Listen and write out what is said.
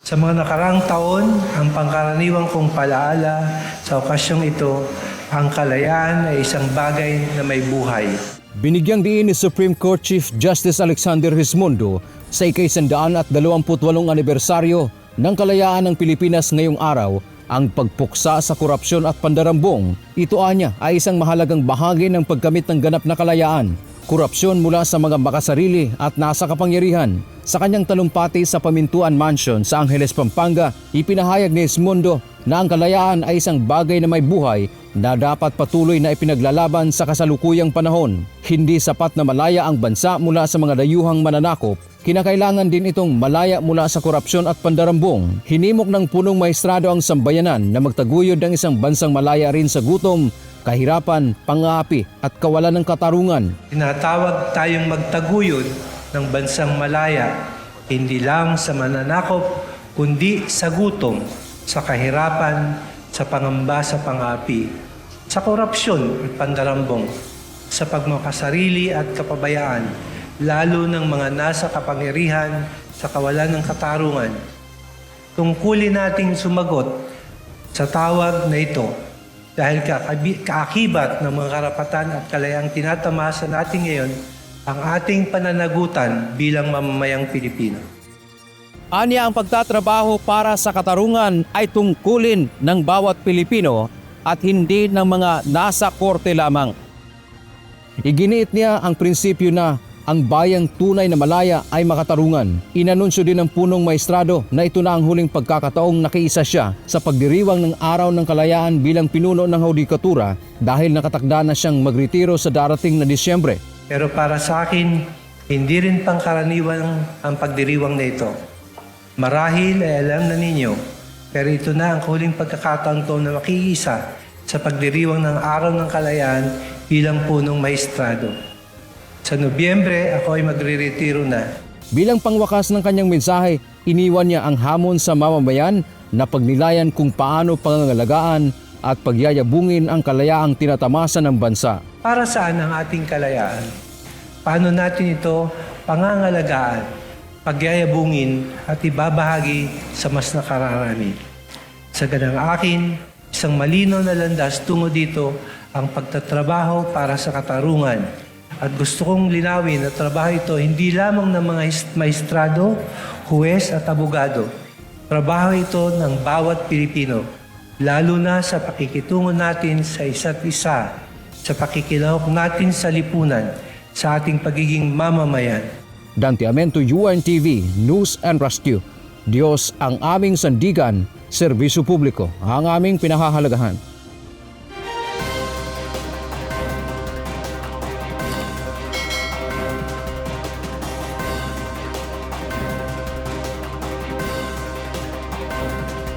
Sa mga nakaraang taon, ang pangkaraniwang kong palaala sa okasyong ito, ang kalayaan ay isang bagay na may buhay. Binigyang diin ni Supreme Court Chief Justice Alexander Rismundo sa ika-128 anibersaryo ng kalayaan ng Pilipinas ngayong araw ang pagpuksa sa korupsyon at pandarambong. Ito anya ay isang mahalagang bahagi ng pagkamit ng ganap na kalayaan. Korupsyon mula sa mga makasarili at nasa kapangyarihan. Sa kanyang talumpati sa Pamintuan Mansion sa Angeles, Pampanga, ipinahayag ni Rismundo na ang kalayaan ay isang bagay na may buhay na dapat patuloy na ipinaglalaban sa kasalukuyang panahon. Hindi sapat na malaya ang bansa mula sa mga dayuhang mananakop. Kinakailangan din itong malaya mula sa korupsyon at pandarambong. Hinimok ng punong maestrado ang sambayanan na magtaguyod ng isang bansang malaya rin sa gutom, kahirapan, pang-aapi at kawalan ng katarungan. Tinatawag tayong magtaguyod ng bansang malaya, hindi lang sa mananakop, kundi sa gutom, sa kahirapan, sa pangamba sa pang-aapi, sa korupsyon at pandarambong, sa pagmakasarili at kapabayaan, lalo ng mga nasa kapangyarihan sa kawalan ng katarungan. Tungkulin nating sumagot sa tawag na ito dahil kaakibat ng mga karapatan at kalayaang tinatamasa natin ngayon ang ating pananagutan bilang mamamayang Pilipino. Anya ang pagtatrabaho para sa katarungan ay tungkulin ng bawat Pilipino at hindi ng mga nasa korte lamang. Iginiit niya ang prinsipyo na ang bayang tunay na malaya ay makatarungan. Inanunsyo din ng punong maestrado na ito na ang huling pagkakataong nakiisa siya sa pagdiriwang ng Araw ng Kalayaan bilang pinuno ng Hudikatura dahil nakatakda na siyang magretiro sa darating na Disyembre. Pero para sa akin, hindi rin pangkaraniwan ang pagdiriwang na ito. Marahil ay alam na ninyo, pero ito na ang huling pagkakataon ko na makiisa sa pagdiriwang ng Araw ng Kalayaan bilang punong maestrado. Sa Nobyembre, ako ay magre-retiro na. Bilang pangwakas ng kanyang mensahe, iniwan niya ang hamon sa mamamayan na pagnilayan kung paano pangangalagaan at pagyayabungin ang kalayaang tinatamasa ng bansa. Para saan ang ating kalayaan? Paano natin ito pangangalagaan, pagyayabungin at ibabahagi sa mas nakararami? Sa ganang akin, isang malinaw na landas tungo dito ang pagtatrabaho para sa katarungan. At gusto kong linawin na trabaho ito hindi lamang ng mga maestrado, huwes at abogado. Trabaho ito ng bawat Pilipino, lalo na sa pakikitungo natin sa isa't isa, sa pakikilahok natin sa lipunan, sa ating pagiging mamamayan. Dante Amento, UNTV, News and Rescue. Diyos ang aming sandigan, serbisyo publiko ang aming pinahahalagahan.